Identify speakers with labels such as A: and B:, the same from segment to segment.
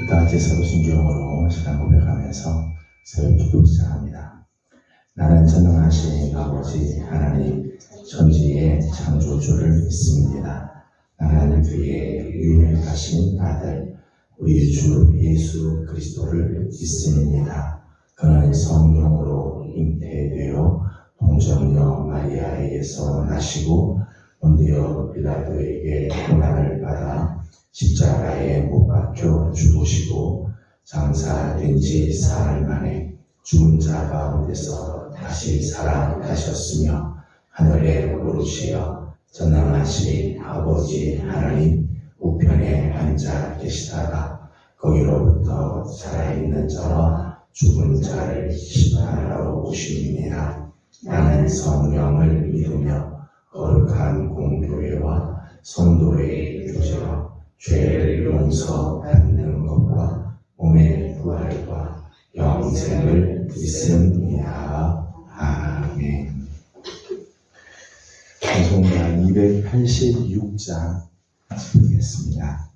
A: 다 같이 서부신경으로 시간 고백하면서 새벽 기도 시작합니다. 나는 전능하신 아버지 하나님 천지의 창조주를 믿습니다. 나는 그의 유일하신 아들 우리 주 예수 그리스도를 믿습니다. 그는 성령으로 잉태되어 동정녀 마리아에게서 나시고 본디오 빌라도에게 고난을 받아 십자가에 못 박혀 죽으시고 장사된 지 사흘 만에 죽은 자 가운데서 다시 살아나셨으며 하늘에 오르시어 전능하신 아버지 하나님 우편에 앉아 계시다가 거기로부터 살아있는 자와 죽은 자를 심판하러 오시니라. 나는 성령을 믿으며 거룩한 공교회와 성도의 교제와 죄를 용서받는 것과 몸의 부활과 영생을 믿습니다. 아멘. 찬송가 286장 부르겠습니다.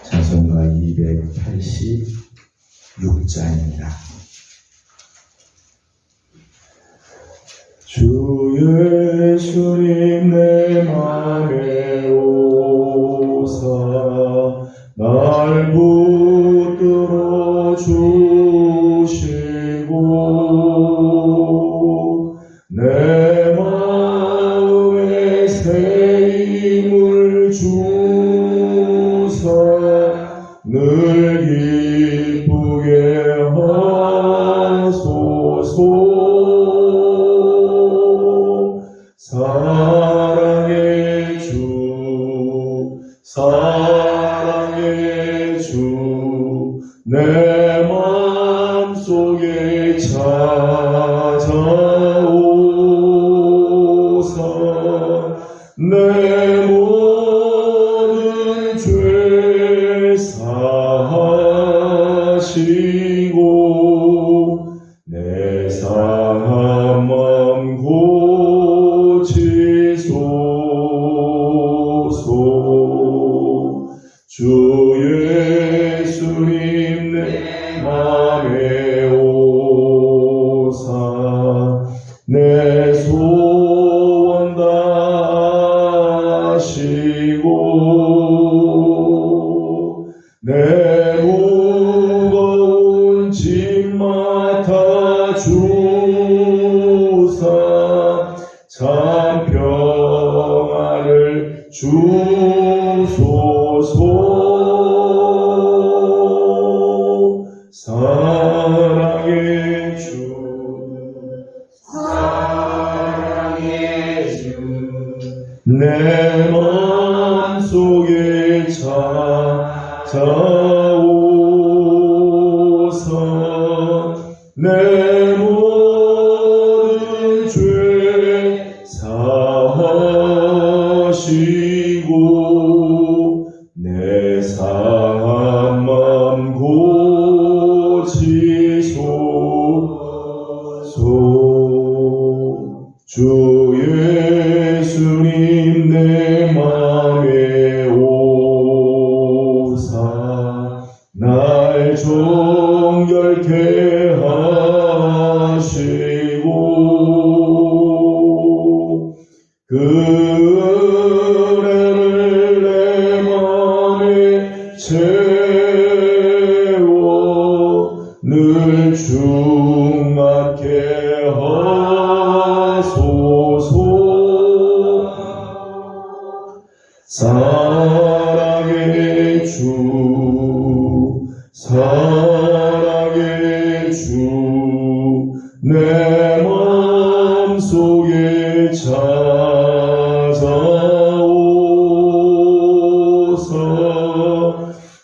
A: 찬송가 286장입니다. 주 예수님 내 맘에 오사 날 붙들어 주시고 내 마음에 새 힘을 주사 늘 기쁘게 하소서. 사랑의 주, 사랑의 주, 내 마음속에 찾아오사 내 모든 죄 사하시고 내 상한 마음 고치소서. 주 예수님 내 맘에 오사 내 소원 다하시고 내 무거운 짐 맡아 주사 참 평안을 주소서. 사랑의 주, 사랑의 주, 내 마음속에 찾아오사 내 모든 죄 사하시고 내 상한 맘 고치소서. 주 예수님 내 맘에 오사 날 정결케 하시고 그 은혜를 내 맘에 채워 늘 충만케 하소서. 사랑의 주, 사랑의 주, 내 마음속에 찾아오사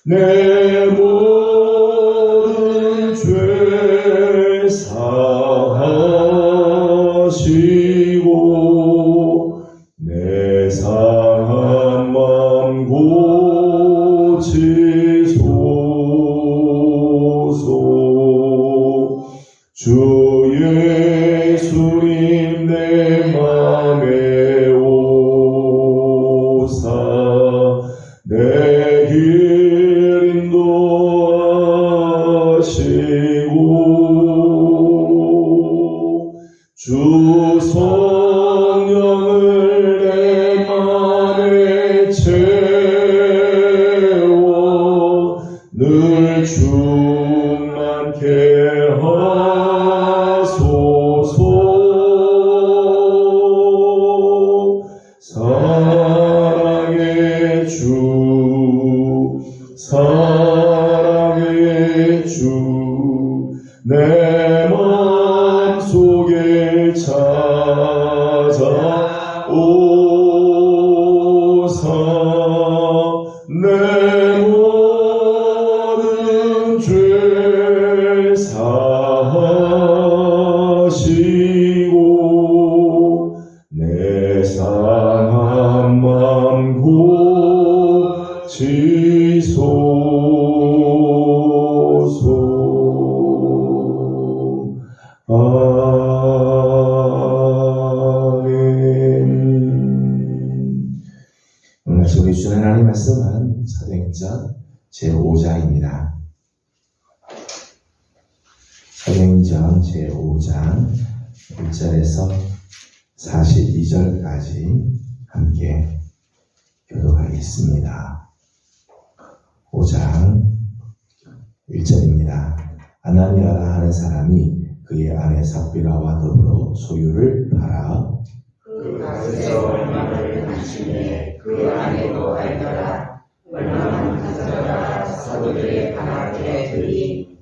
A: 내 모든 죄 사하시고 내 상한 맘 고치소서. 주 예수님 내 맘에 오사 내 길 충만케 하소서. 사랑의 주, 사랑의 주, 내 마음속에 찾아오사. 내 모든 죄 사하시고 내 상한 맘 고치소서. 아멘. 오늘 우리 주신 하나님 말씀은 사도행전 제5장입니다. 사도행전 제5장 1절에서 42절까지 함께 교독하겠습니다. 5장 1절입니다. 아나니아라 하는 사람이 그의 아내 삽비라와 더불어 소유를 팔아
B: 그 값에서 얼마를 당신의 그 아내도 알더라. 얼마만 가져다가 사도들의 발 앞에 들이.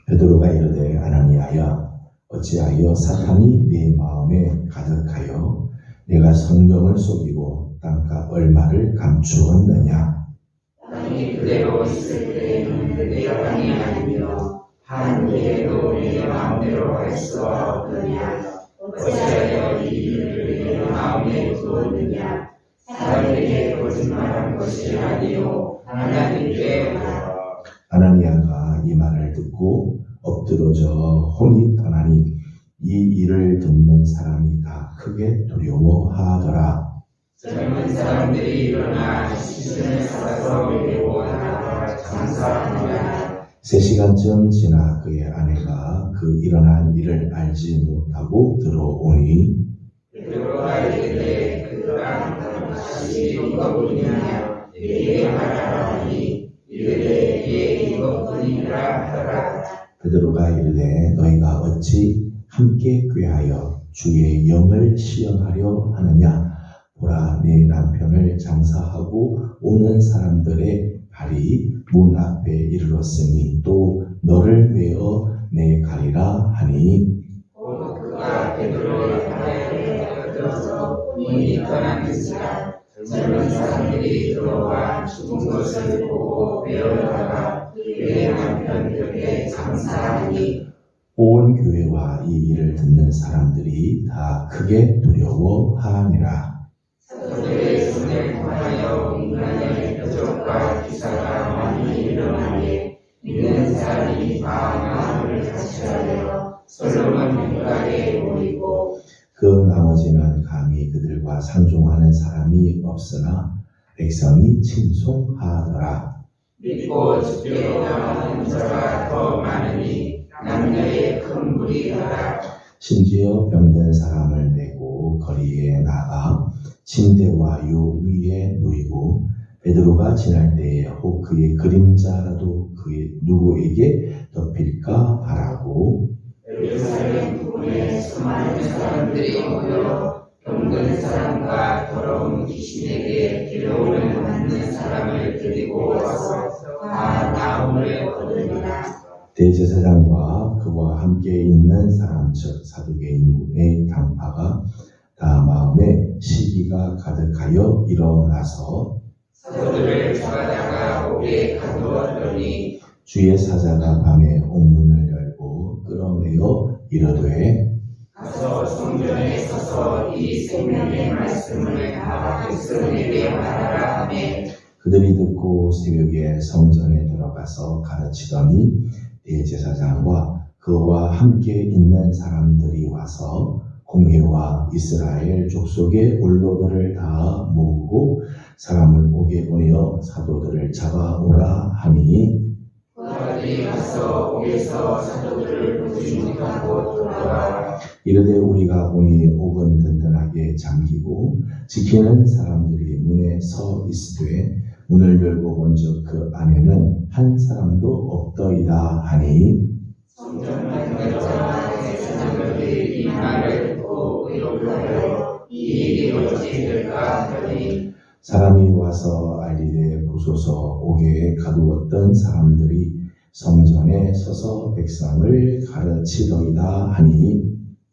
A: 베드로가 이르되 아나니아야 어찌하여 사탄이 네 마음에 가득하여 내가 성경을 속이고 땅값 얼마를 감추었느냐.
B: 땅이 그대로 있을 때에는 내 땅이 아니며 한 뒤에도 내 마음대로 할 수가 없느냐. 어찌하여 이 일을 내 마음에 두었느냐. 사람에게 거짓말한 것이 아니요 하나님께 하라.
A: 아나니아가 이 말을 듣고 엎드러져 혼이 떠나니 이 일을 듣는 사람이 다 크게 두려워하더라.
B: 젊은 사람들이 일어나 시신을 싸서 메고 나가 장사하니라.
A: 3시간쯤 지나 그의 아내가 그 일어난 일을 알지 못하고 들어오니
B: 베드로가 이르되 그 땅 다시 이것뿐이냐. 내게 말하라 하니 이르되 예 이것뿐이라 하더라.
A: 베드로가 이르되 너희가 어찌 함께 꾀하여 주의 영을 시험하려 하느냐. 보라 네 남편을 장사하고 오는 사람들의 발이 문 앞에 이르렀으니 또 너를 메어 내 가리라 하니
B: 곧 그가 베드로의 발에 엎드러서 문이 떠났는지라. 젊은 사람들이 들어와 죽은 것을 보고 베어다가 그의 남편 곁에 장사하니
A: 온 교회와 이 일을 듣는 사람들이 다 크게 두려워하니라.
B: 사도들의 손을 통하여 인간의 표적과 기사가 많이 일어나니 믿는 사람이 다 마음을 같이하여 솔로몬 궁각에 모이고
A: 그 나머지는 감히 그들과 상종하는 사람이 없으나 백성이 친송하더라.
B: 믿고 주께 나오는 자가 더 많으니 남녀의 큰 무리더라.
A: 심지어 병든 사람을 메고 거리에 나가 침대와 요 위에 누이고 베드로가 지날 때에 혹 그의 그림자라도 그의 누구에게 덮일까 바라고
B: 예루살렘 부근에 수많은 사람들이 모여 병든 사람과 더러운 귀신에게 들려오는 많은 사람을 데리고 와서 다 나음을 얻으니라.
A: 대제사장과 그와 함께 있는 사람 즉 사두개인의 당파가 다 마음에 시기가 가득하여 일어나서
B: 사도들을 잡아다가 옥에 가두었더니
A: 주의 사자가 밤에 옥문을 열고 끌어내어 이르되
B: 가서 성전에 서서 이 생명의 말씀을 다 백성에게 말하라 하매
A: 그들이 듣고 새벽에 성전에 들어가서 가르치더니 대제사장과 그와 함께 있는 사람들이 와서 공회와 이스라엘 족속의 원로들을 다 모으고 사람을 옥에 보내어 사도들을 잡아오라 하니
B: 그들이 가서 옥에서 사도들을 보지 못하고 돌아와
A: 이르되 우리가 보니 옥은 든든하게 잠기고 지키는 사람들이 문에 서 있으되 문을 열고 본즉 그 안에는 한 사람도 없더이다 하니
B: 성전만 여자와 제사장들이 이 말을 듣고 의롭하여 이 일이 어찌 될까 하더니
A: 사람이 와서 알리되 보소서 옥에 가두었던 사람들이 성전에 서서 백성을 가르치더이다 하니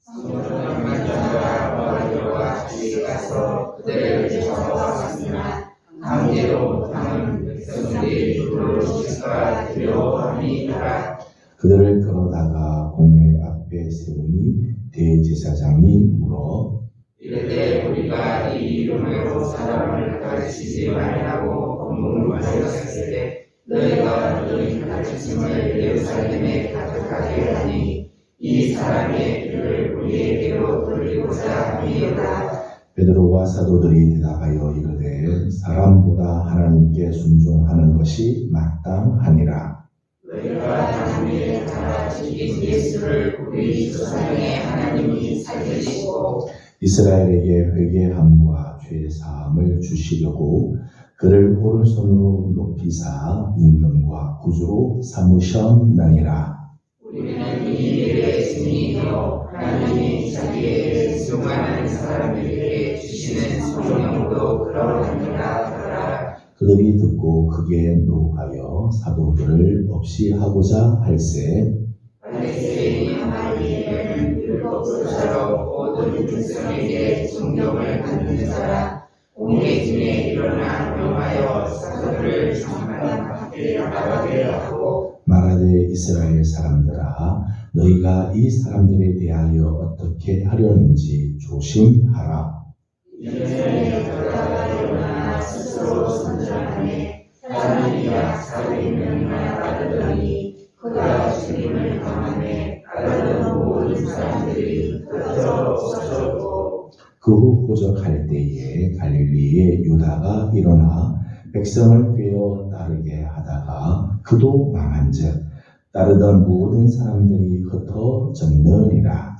B: 성전만 여자와 어린이와 같이 가서 그들을 잡아왔으나 강제로 당한 백성들이 불로 치가 두려워함이니라.
A: 그들을 끌어다가 공회 앞에 세우니 대제사장이 물어
B: 이르되 우리가 이 이름으로 사람을 가르치지 말라고 법문하였을 때 너희가 너희 가르침을 예루살렘에 가득하게 하니 이 사람의 귀를 우리에게로 돌리고자 함이로다.
A: 베드로와 사도들이 대답하여 이르되 사람보다 하나님께 순종하는 것이 마땅하니라.
B: 너희가 하나님의 따라 죽인 예수를 우리 조상의 하나님이 살리시고
A: 이스라엘에게 회개함과 죄사함을 주시려고 그를 오른손으로 높이사 임금과 구주로 삼으셨느니라.
B: 우리는 이 일의 증인이요 하나님이 자기에게 순종하는 사람들에게 주시는 성령도 그러하니라 하더라.
A: 그들이 듣고 크게 노하여 사도들을 없이 하고자 할세
B: 바리새인 하나님은 율법교사로 모든 백성에게 존경을 받는 자라. 공회 중에 일어나 명하여 사도들을 잠깐 밖에 나가게 하고
A: 말하되 이스라엘 사람들아 너희가 이 사람들에 대하여 어떻게 하려는지 조심하라.
B: 이전에 그가 일어나 스스로 선전하네 사람이야 살리는가 따르더니 그가 죽임을 당하네 따르던 모든 사람들이 흩어져 없어졌고
A: 그 후 호적할 때에 갈릴리의 유다가 일어나 백성을 꿰어 따르게 하다가 그도 망한즉 따르던 모든 사람들이 흩어졌느니라.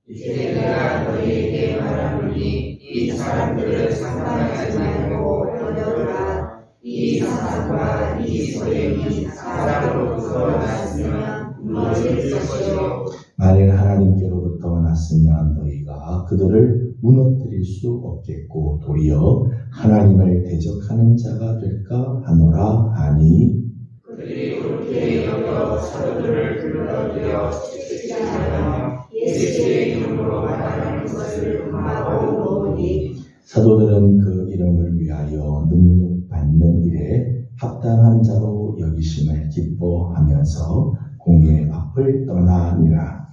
B: 이제 내가 너희에게 말하노니 이 사람들을 상관하지 말고 떠들어라. 이 사상과 이 소행이 사람으로부터 났으면 무너질 것이요
A: 만일 하나님께로부터 났으면 너희가 그들을 무너뜨릴 수 없겠고 도리어 하나님을 대적하는 자가 될까 하노라 하니
B: 그들이 그렇게 여겨 사도들을 불러들여 채찍질하며 예수의 이름으로 말하는 것을 금하고 보니
A: 사도들은 그 이름을 위하여 능력받는 일에 합당한 자로 여기심을 기뻐하면서 공회 앞을 떠나니라.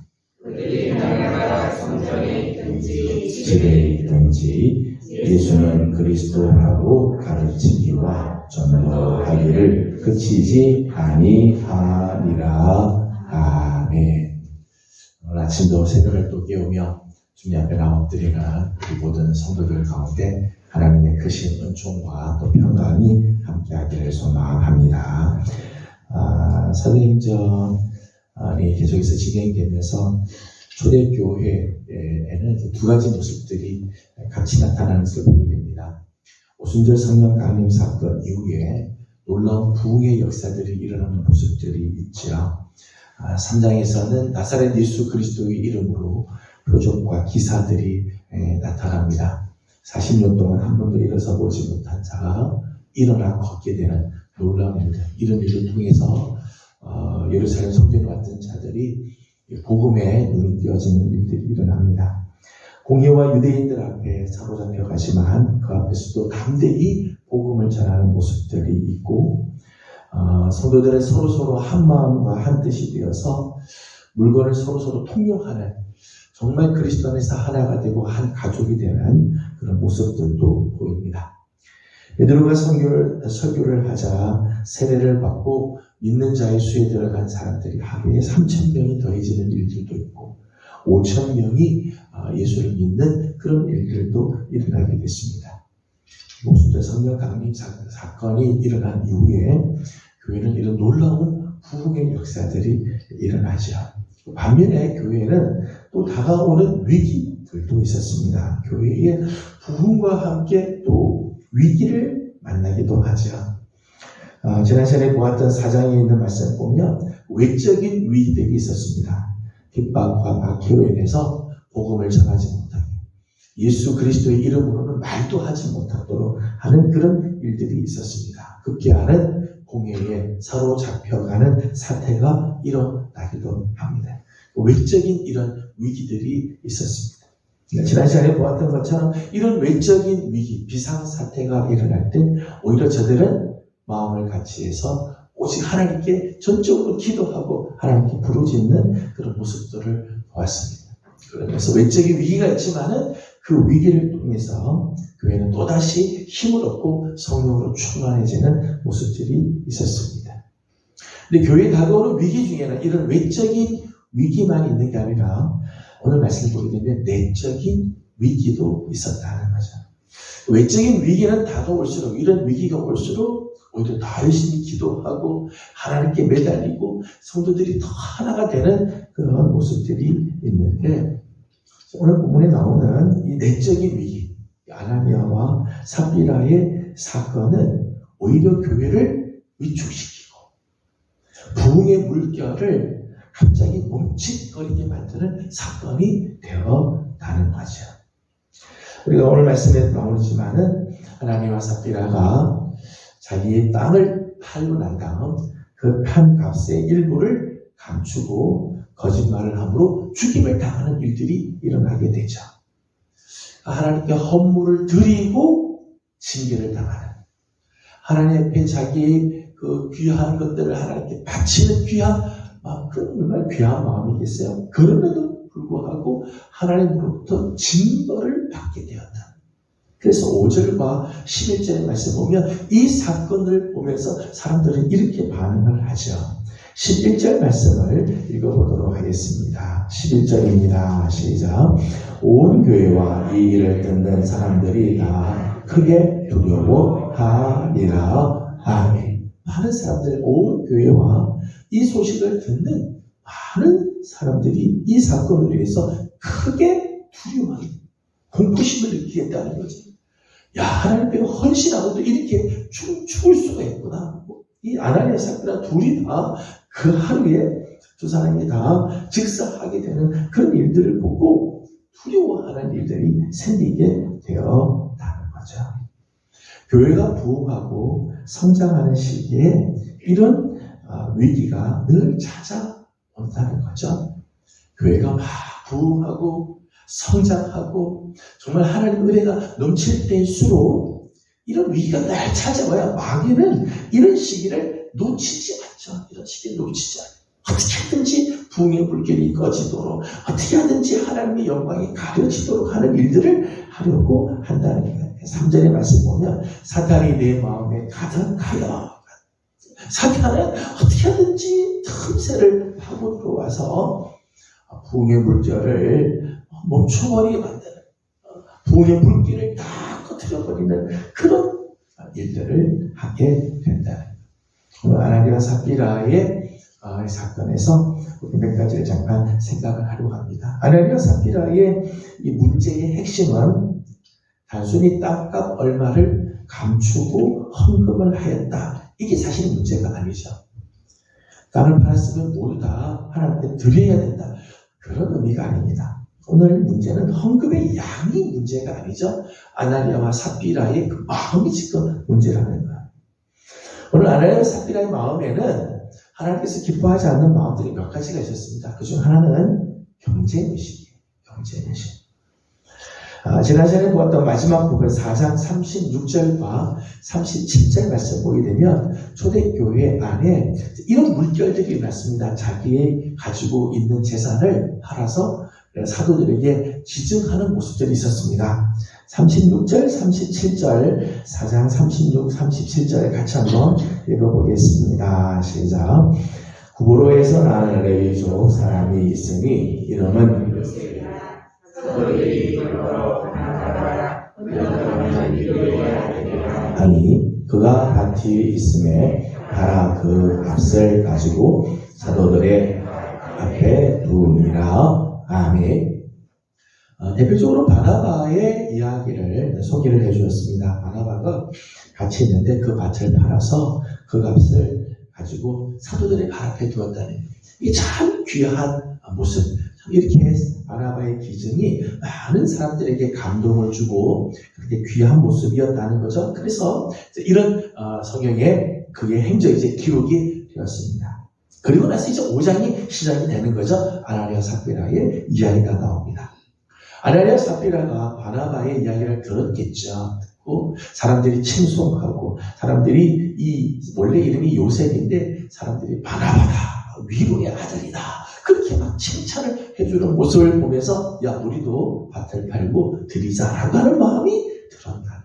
B: 그들이 날마다 성전에 있든지
A: 집에 있든지 예수는 그리스도라고 가르치기와 전도하기를 그치지 아니하니라. 아멘. 오늘 아침도 새벽을 또 깨우며 주님 앞에 나와 엎드리는 우리 모든 성도들 가운데 하나님의 크신 은총과 또 평강이 함께하기를 소망합니다. 사도행전이 계속해서 진행되면서 초대교회에는 두 가지 모습들이 같이 나타나는 것을 보게 됩니다. 오순절 성령 강림 사건 이후에 놀라운 부흥의 역사들이 일어나는 모습들이 있죠. 3장에서는 나사렛 예수 그리스도의 이름으로 표적과 기사들이 나타납니다. 40년 동안 한 번도 일어서 보지 못한 자가 일어나 걷게 되는 놀라운 일들, 이런 일을 통해서 예루살렘 성전에 왔던 자들이 복음에 눈이 띄어지는 일들이 일어납니다. 공회와 유대인들 앞에 사로잡혀 가지만 그 앞에서도 담대히 복음을 전하는 모습들이 있고 성도들은 서로서로 한 마음과 한 뜻이 되어서 물건을 서로서로 통용하는 정말 그리스도 안에서 하나가 되고 한 가족이 되는 그런 모습들도 보입니다. 베드로가 설교를 하자 세례를 받고 믿는 자의 수에 들어간 사람들이 하루에 3,000명이 더해지는 일들도 있고 5,000명이 예수를 믿는 그런 일들도 일어나게 됐습니다. 오순절 성령 강림 사건이 일어난 이후에 교회는 이런 놀라운 부흥의 역사들이 일어나죠. 반면에 교회는 또 다가오는 위기들도 있었습니다. 교회의 부흥과 함께 또 위기를 만나기도 하죠. 지난 시간에 보았던 4장에 있는 말씀 보면 외적인 위기들이 있었습니다. 핍박과 박해로 인해서 복음을 전하지 못하게, 예수 그리스도의 이름으로는 말도 하지 못하도록 하는 그런 일들이 있었습니다. 급기야는 공회에 사로잡혀가는 사태가 일어나기도 합니다. 외적인 이런 위기들이 있었습니다. 지난 시간에 보았던 것처럼 이런 외적인 위기, 비상사태가 일어날 때 오히려 저들은 마음을 같이 해서 오직 하나님께 전적으로 기도하고 하나님께 부르짖는 그런 모습들을 보았습니다. 그러면서 외적인 위기가 있지만은 그 위기를 통해서 교회는 또다시 힘을 얻고 성령으로 충만해지는 모습들이 있었습니다. 근데 교회에 다가오는 위기 중에는 이런 외적인 위기만 있는 게 아니라 오늘 말씀을 보게 되면 내적인 위기도 있었다는 거죠. 외적인 위기는 다가올수록, 이런 위기가 올수록 오히려 더 열심히 기도하고 하나님께 매달리고 성도들이 더 하나가 되는 그런 모습들이 있는데, 오늘 본문에 나오는 이 내적인 위기, 아나니아와 삽비라의 사건은 오히려 교회를 위축시키고 부흥의 물결을 갑자기 멈칫거리게 만드는 사건이 되어가는 거죠. 우리가 오늘 말씀에 나오지만은 아나니아와 삽비라가 자기의 땅을 팔고 난 다음 그 판 값의 일부를 감추고 거짓말을 함으로 죽임을 당하는 일들이 일어나게 되죠. 하나님께 헌물을 드리고 징계를 당하는, 하나님 앞에 자기의 그 귀한 것들을 하나님께 바치는 귀한 마음, 그 얼마나 귀한 마음이겠어요. 그럼에도 불구하고 하나님으로부터 징벌을 받게 되었다. 그래서 5절과 11절의 말씀 보면 이 사건을 보면서 사람들은 이렇게 반응을 하죠. 11절 말씀을 읽어보도록 하겠습니다. 11절입니다. 시작. 온 교회와 이 일을 듣는 사람들이 다 크게 두려워하리라. 아멘. 많은 사람들, 온 교회와 이 소식을 듣는 많은 사람들이 이 사건을 위해서 크게 두려워하는 공포심을 느끼겠다는 거지. 야, 하나님께 헌신하고도 이렇게 죽을 수가 있구나. 이 아나니아 삽비라 둘이 다 그 하루에 두 사람이 다 즉사하게 되는 그런 일들을 보고 두려워하는 일들이 생기게 되었다는 거죠. 교회가 부흥하고 성장하는 시기에 이런 위기가 늘 찾아온다는 거죠. 교회가 막 부흥하고 성장하고 정말 하나님 은혜가 넘칠 때일수록 이런 위기가 늘 찾아와야 마귀는 이런 시기를 놓치지 않죠. 이런 시기를 놓치지 않아요. 어떻게든지 부흥의 물결이 꺼지도록, 어떻게 하든지 하나님의 영광이 가려지도록 하는 일들을 하려고 한다는 거예요. 3절의 말씀 보면 사탄이 내 마음에 가득하여, 사탄은 어떻게 하든지 틈새를 파고 들어와서 부흥의 물결을 멈춰버리게 만드는, 부흥의 물길을 다 꺼트려버리는 그런 일들을 하게 된다. 오늘 아나니아와 삽비라의 사건에서 몇 가지를 잠깐 생각을 하려고 합니다. 아나니아와 삽비라의 이 문제의 핵심은 단순히 땅값 얼마를 감추고 헌금을 하였다. 이게 사실 문제가 아니죠. 땅을 팔았으면 모두 다 하나님께 드려야 된다. 그런 의미가 아닙니다. 오늘 문제는 헌금의 양이 문제가 아니죠. 아나니아와 삽비라의 그 마음이 지금 문제라는 거예요. 오늘 아나니아와 삽비라의 마음에는 하나님께서 기뻐하지 않는 마음들이 몇 가지가 있었습니다. 그중 하나는 경제의식이에요. 경제의식. 지난 시간에 보았던 마지막 부분 4장 36절과 37절 말씀 보게 되면 초대교회 안에 이런 물결들이 일어났습니다. 자기의 가지고 있는 재산을 팔아서 사도들에게 지증하는 모습들이 있었습니다. 36절, 37절, 4장 36, 37절 같이 한번 읽어보겠습니다. 시작. 구보로에서 나는 레위족 사람이 있으니 이름은 아니 그가 밭이 있음에 가라 그 값을 가지고 사도들의 앞에 두니라. 아멘. 대표적으로 바나바의 이야기를 소개를 해주었습니다. 바나바가 밭이 있는데 그 밭을 팔아서 그 값을 가지고 사도들의 발 앞에 두었다는, 이게 참 귀한 모습. 이렇게 바나바의 기증이 많은 사람들에게 감동을 주고 그렇게 귀한 모습이었다는 거죠. 그래서 이런 성경에 그의 행적이 이제 기록이 되었습니다. 그리고 나서 이제 5장이 시작이 되는 거죠. 아나니아와 삽비라의 이야기가 나옵니다. 아나니아와 삽비라가 바나바의 이야기를 들었겠죠. 듣고 사람들이 칭송하고, 사람들이 원래 이름이 요셉인데 사람들이 바나바다, 위로의 아들이다, 그렇게 막 칭찬을 해주는 모습을 보면서 야, 우리도 밭을 팔고 드리자라고 하는 마음이 들었다는 거예요.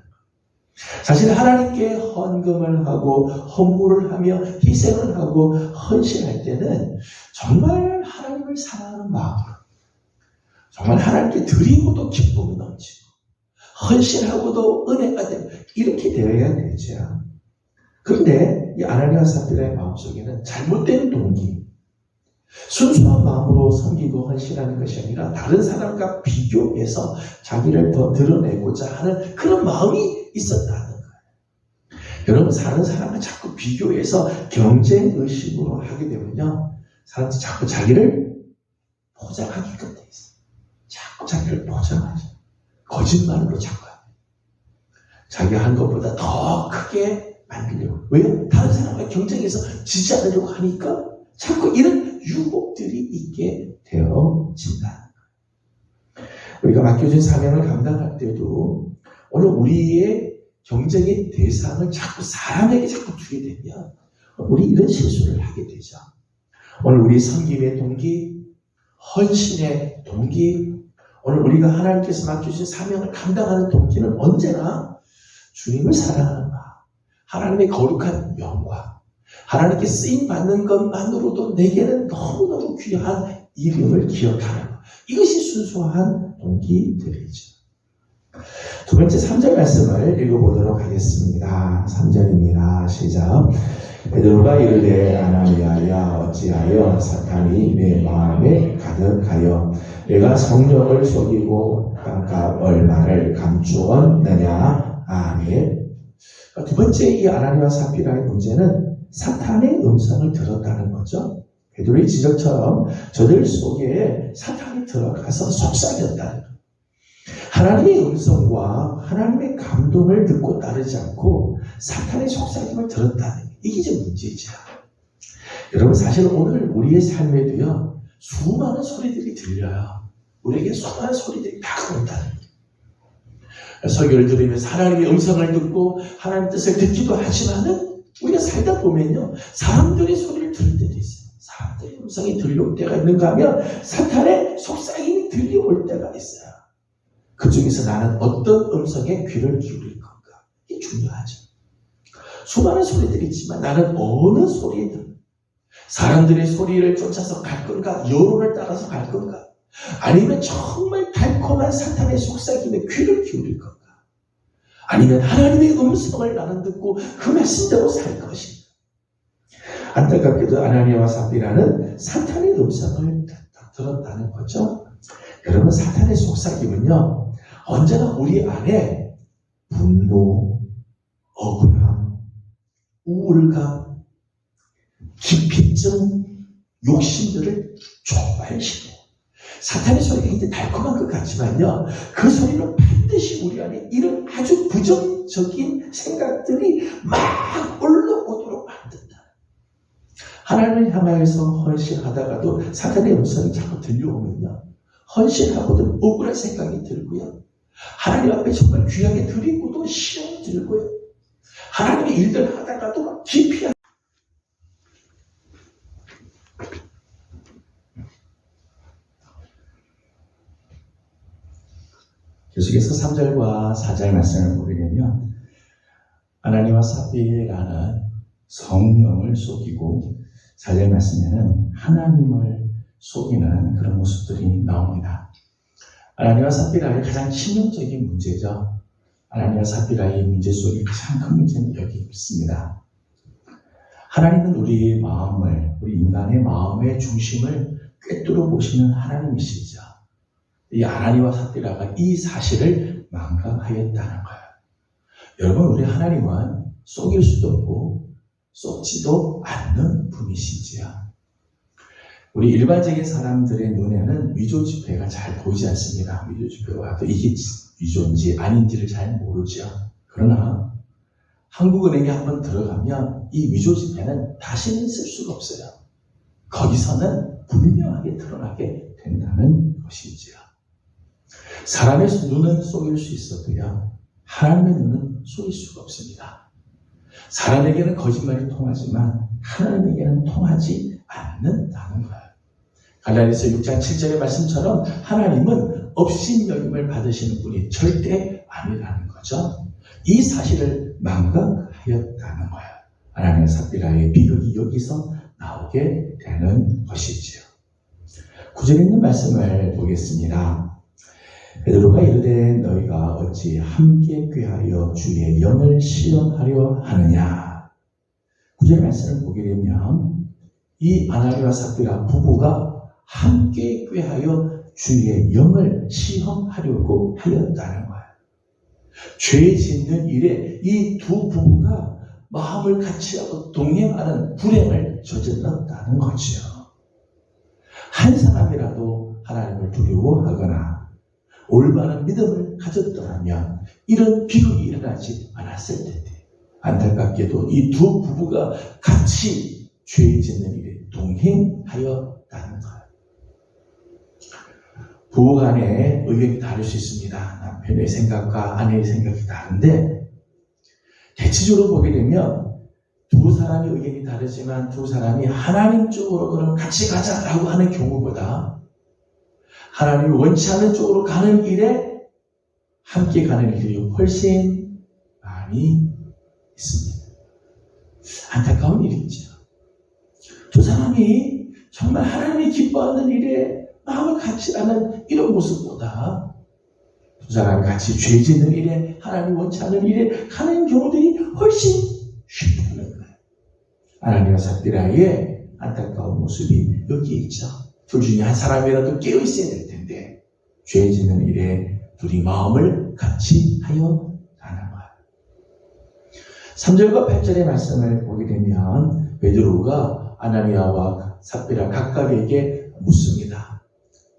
A: 사실 하나님께 헌금을 하고 헌물을 하며 희생을 하고 헌신할 때는 정말 하나님을 사랑하는 마음으로, 정말 하나님께 드리고도 기쁨이 넘치고 헌신하고도 은혜가 되고 이렇게 되어야 되죠. 그런데 이 아나니아와 삽비라의 마음속에는 잘못된 동기, 순수한 마음으로 섬기고 헌신하는 것이 아니라 다른 사람과 비교해서 자기를 더 드러내고자 하는 그런 마음이 있었다는 거예요. 여러분, 사는 사람을 자꾸 비교해서 경쟁의식으로 하게 되면요, 사람들이 자꾸 자기를 포장하게끔 돼 있어요. 자꾸 자기를 포장하죠. 거짓말로 자꾸 자기가 한 것보다 더 크게 만들려고. 왜요? 다른 사람과 경쟁해서 지지 않으려고 하니까 자꾸 이런 유혹들이 있게 되어진다. 우리가 맡겨진 사명을 감당할 때도 오늘 우리의 경쟁의 대상을 자꾸 사람에게 자꾸 두게 되면 우리 이런 실수를 하게 되죠. 오늘 우리 섬김의 동기, 헌신의 동기, 오늘 우리가 하나님께서 맡겨주신 사명을 감당하는 동기는 언제나 주님을 사랑하는 마음, 하나님의 거룩한 명과 하나님께 쓰임받는 것만으로도 내게는 너무너무 귀한 이름을 기억하는 것, 이것이 순수한 동기들이죠. 두 번째 3절 말씀을 읽어보도록 하겠습니다. 3절입니다. 시작. 베드로가 이르되 아나니아야, 어찌하여 사탄이 내 마음에 가득하여 내가 성령을 속이고 땅값 얼마를 감추었느냐. 아멘. 두 번째 이 아나니아와 삽비라의 문제는 사탄의 음성을 들었다는 거죠. 베드로의 지적처럼 저들 속에 사탄이 들어가서 속삭였다는 거예요. 하나님의 음성과 하나님의 감동을 듣고 따르지 않고 사탄의 속삭임을 들었다는 게 이게 이제 문제죠. 여러분, 사실 오늘 우리의 삶에도요, 수많은 소리들이 들려요. 우리에게 수많은 소리들이 다가온다는 거예요. 설교를 들으면서 하나님의 음성을 듣고 하나님의 뜻을 듣기도 하지만은 우리가 살다 보면요, 사람들의 소리를 들을 때도 있어요. 사람들의 음성이 들려올 때가 있는가 하면 사탄의 속삭임이 들려올 때가 있어요. 그 중에서 나는 어떤 음성에 귀를 기울일 건가? 이게 중요하죠. 수많은 소리들이 있지만 나는 어느 소리든, 사람들의 소리를 쫓아서 갈 건가? 여론을 따라서 갈 건가? 아니면 정말 달콤한 사탄의 속삭임에 귀를 기울일 건가? 아니면 하나님의 음성을 나는 듣고 그 말씀대로 살 것인가? 안타깝게도 아나니아와 삽비라는 사탄의 음성을 들었다는 거죠. 여러분, 사탄의 속삭임은요, 언제나 우리 안에 분노, 억울함, 우울감, 기피증, 욕심들을 촉발시켜요. 사탄의 소리가 굉장히 달콤한 것 같지만요, 그 소리는 반드시 우리 안에 이런 아주 부정적인 생각들이 막 올라오도록 만든다. 하나님을 향하여서 헌신하다가도 사탄의 음성이 자꾸 들려오면요, 헌신하고도 억울한 생각이 들고요, 하나님 앞에 정말 귀하게 드리고도 시험이 들고요, 하나님의 일들 하다가도 막 기피하고. 계속해서 3절과 4절 말씀을 보게 되면 아나니아와 삽비라는 성령을 속이고 4절 말씀에는 하나님을 속이는 그런 모습들이 나옵니다. 아나니아와 삽비라의 가장 치명적인 문제죠. 아나니아와 삽비라의 문제 속에 가장 큰 문제는 여기 있습니다. 하나님은 우리의 마음을, 우리 인간의 마음의 중심을 꿰뚫어 보시는 하나님이시죠. 이 아나니아와 삽비라가 이 사실을 망각하였다는 거예요. 여러분, 우리 하나님은 속일 수도 없고 쏟지도 않는 분이시지요. 우리 일반적인 사람들의 눈에는 위조 지폐가 잘 보이지 않습니다. 위조 지폐가 와도 이게 위조인지 아닌지를 잘 모르죠. 그러나 한국은행에 한번 들어가면 이 위조 지폐는 다시는 쓸 수가 없어요. 거기서는 분명하게 드러나게 된다는 것이지요. 사람의 눈은 속일 수 있어도요, 하나님의 눈은 속일 수가 없습니다. 사람에게는 거짓말이 통하지만 하나님에게는 통하지 않는다는 거예요. 갈라디아서 6장 7절의 말씀처럼 하나님은 업신여김을 받으시는 분이 절대 아니라는 거죠. 이 사실을 망각하였다는 거예요. 하나님의 삽비라의 비극이 여기서 나오게 되는 것이지요. 9절에 있는 말씀을 보겠습니다. 베드로가 이르되 너희가 어찌 함께 꾀하여 주의 영을 시험하려 하느냐. 9절 말씀을 보게 되면 이 아나니와 삽비라 부부가 함께 꾀하여 주의 영을 시험하려고 하였다는 거예요. 죄 짓는 일에 이 두 부부가 마음을 같이 하고 동행하는 불행을 저질렀다는 거죠. 한 사람이라도 하나님을 두려워하거나 올바른 믿음을 가졌더라면 이런 비극이 일어나지 않았을 텐데, 안타깝게도 이 두 부부가 같이 죄 짓는 일에 동행하였다는 거예요. 부부 간에 의견이 다를 수 있습니다. 남편의 생각과 아내의 생각이 다른데, 대체적으로 보게 되면 두 사람의 의견이 다르지만 두 사람이 하나님 쪽으로 그럼 같이 가자라고 하는 경우보다 하나님이 원치 않는 쪽으로 가는 일에 함께 가는 일이 훨씬 많이 있습니다. 안타까운 일이죠. 두 사람이 정말 하나님이 기뻐하는 일에 마음을 같이 하는 이런 모습보다 두 사람이 같이 죄 짓는 일에, 하나님 원치 않는 일에 가는 경우들이 훨씬 쉽다는 거예요. 아나니와 삽비라의 안타까운 모습이 여기 있죠. 둘 중에 한 사람이라도 깨어 있어야 될 텐데 죄 짓는 일에 둘이 마음을 같이 하여 하는 거예요. 3절과 8절의 말씀을 보게 되면 베드로가 아나니아와 삽비라 각각에게 묻습니다.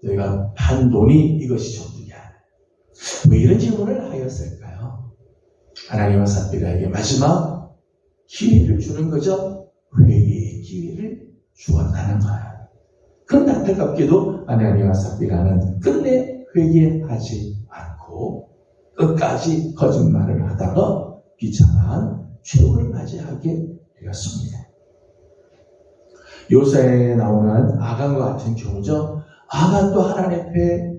A: 너희가 판 돈이 이것이 전부냐? 왜 이런 질문을 하였을까요? 아나니아와 삽비라에게 마지막 기회를 주는 거죠. 회개의 기회를 주었다는 거예요. 그런데 안타깝게도 아나니아와 삽비라는 끝내 회개하지 않고 끝까지 거짓말을 하다가 비참한 최후를 맞이하게 되었습니다. 요새에 나오는 아간과 같은 경우죠. 아간도 하나님 앞에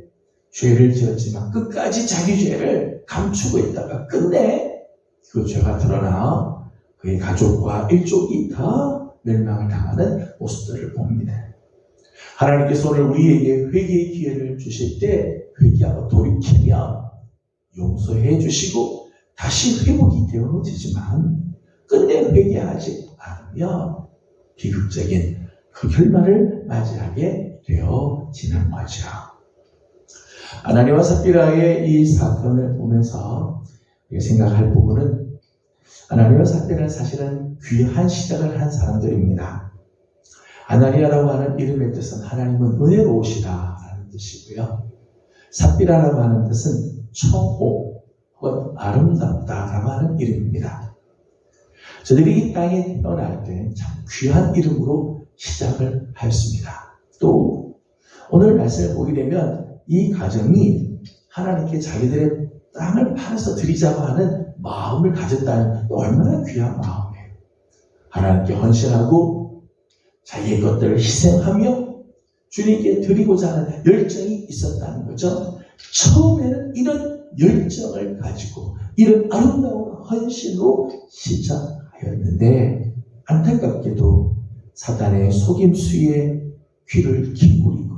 A: 죄를 지었지만 끝까지 자기 죄를 감추고 있다가 끝내 그 죄가 드러나 그의 가족과 일족이 다 멸망을 당하는 모습들을 봅니다. 하나님께서 오늘 우리에게 회개의 기회를 주실 때 회개하고 돌이키면 용서해 주시고 다시 회복이 되어지지만 끝내 회개하지 않으면 비극적인 그 결말을 맞이하게 되어지는 거죠. 아나니아와 삽비라의 이 사건을 보면서 생각할 부분은 아나니아와 삽비라는 사실은 귀한 시작을 한 사람들입니다. 아나니아라고 하는 이름의 뜻은 하나님은 은혜로우시다라는 뜻이고요. 삽비라라고 하는 뜻은 청호 혹은 아름답다라고 하는 이름입니다. 저들이 이 땅에 태어날 때 참 귀한 이름으로 시작을 하였습니다. 또 오늘 말씀을 보게 되면 이 가정이 하나님께 자기들의 땅을 팔아서 드리자고 하는 마음을 가졌다는 얼마나 귀한 마음이에요. 하나님께 헌신하고 자기의 것들을 희생하며 주님께 드리고자 하는 열정이 있었다는 거죠. 처음에는 이런 열정을 가지고 이런 아름다운 헌신으로 시작하였는데 안타깝게도 사단의 속임수에 귀를 기울이고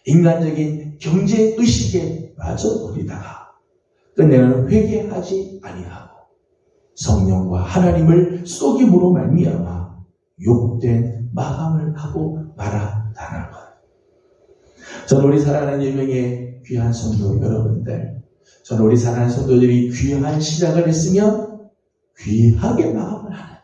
A: 인간적인 경제의식에 빠져버리다가 끝내는 회개하지 아니하고 성령과 하나님을 속임으로 말미암아 욕된 마감을 하고 말았다는 것. 저는 우리 사랑하는 예명의 귀한 성도 여러분들, 저는 우리 사랑하는 성도들이 귀한 시작을 했으면 귀하게 마감을 하는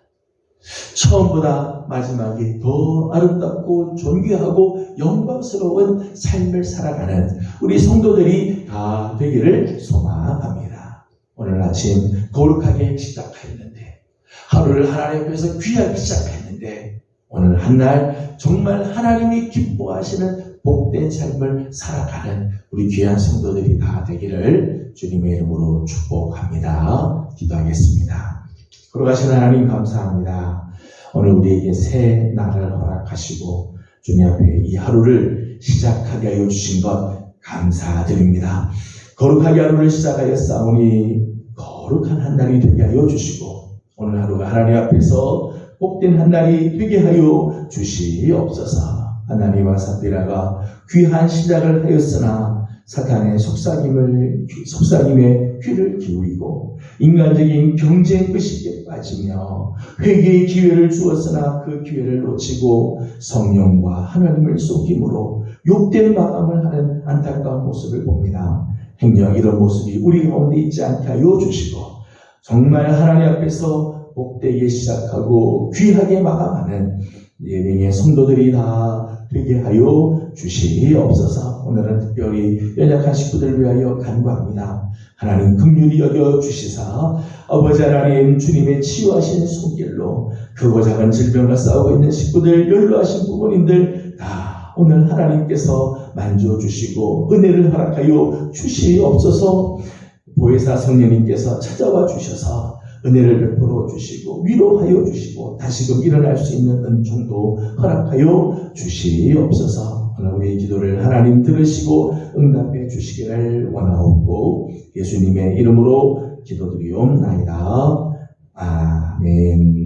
A: 처음보다 마지막이 더 아름답고 존귀하고 영광스러운 삶을 살아가는 우리 성도들이 다 되기를 소망합니다. 오늘 아침 거룩하게 시작했는데, 하루를 하나님 앞에서 귀하게 시작했는데, 오늘 한날 정말 하나님이 기뻐하시는 복된 삶을 살아가는 우리 귀한 성도들이 다 되기를 주님의 이름으로 축복합니다. 기도하겠습니다. 거룩하신 하나님 감사합니다. 오늘 우리에게 새 날을 허락하시고 주님 앞에 이 하루를 시작하게 하여 주신 것 감사드립니다. 거룩하게 하루를 시작하여 싸우니 거룩한 한 날이 되게 하여 주시고, 오늘 하루가 하나님 앞에서 복된 한 날이 되게 하여 주시옵소서. 하나님과 삽비라가 귀한 시작을 하였으나 사탄의 속삭임에 귀를 기울이고 인간적인 경쟁 의식에 빠지며 회개의 기회를 주었으나 그 기회를 놓치고 성령과 하나님을 속임으로 욕된 마감을 하는 안타까운 모습을 봅니다. 행여 이런 모습이 우리 가운데 있지 않게 하여 주시고, 정말 하나님 앞에서 복되게 시작하고 귀하게 마감하는 예명의 성도들이 다 되게 하여 주시옵소서. 오늘은 특별히 연약한 식구들을 위하여 간구합니다. 하나님 긍휼히 여겨 주시사 아버지 하나님 주님의 치유하신 손길로 크고 작은 질병과 싸우고 있는 식구들, 연로하신 부모님들 다 오늘 하나님께서 만져주시고 은혜를 허락하여 주시옵소서. 보혜사 성령님께서 찾아와 주셔서 은혜를 베풀어 주시고 위로하여 주시고 다시금 일어날 수 있는 은총도 허락하여 주시옵소서. 오늘 우리의 기도를 하나님 들으시고 응답해 주시기를 원하옵고 예수님의 이름으로 기도드리옵나이다. 아멘.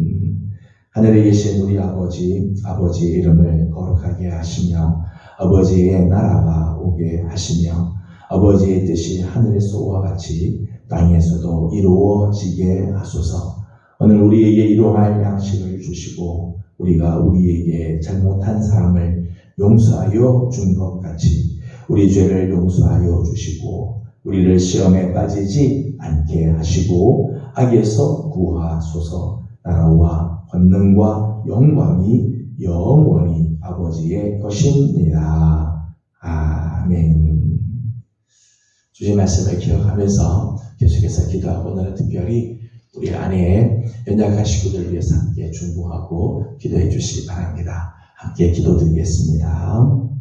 A: 하늘에 계신 우리 아버지의 이름을 거룩하게 하시며 아버지의 나라가 오게 하시며 아버지의 뜻이 하늘에서와 같이 땅에서도 이루어지게 하소서. 오늘 우리에게 일용할 양식을 주시고 우리가 우리에게 잘못한 사람을 용서하여 준 것 같이 우리 죄를 용서하여 주시고 우리를 시험에 빠지지 않게 하시고 악에서 구하소서. 나라와 권능과 영광이 영원히 아버지의 것입니다. 아멘. 주의 말씀을 기억하면서 계속해서 기도하고, 오늘은 특별히 우리 안에 연약한 식구들을 위해서 함께 중보하고 기도해 주시기 바랍니다. 함께 기도드리겠습니다.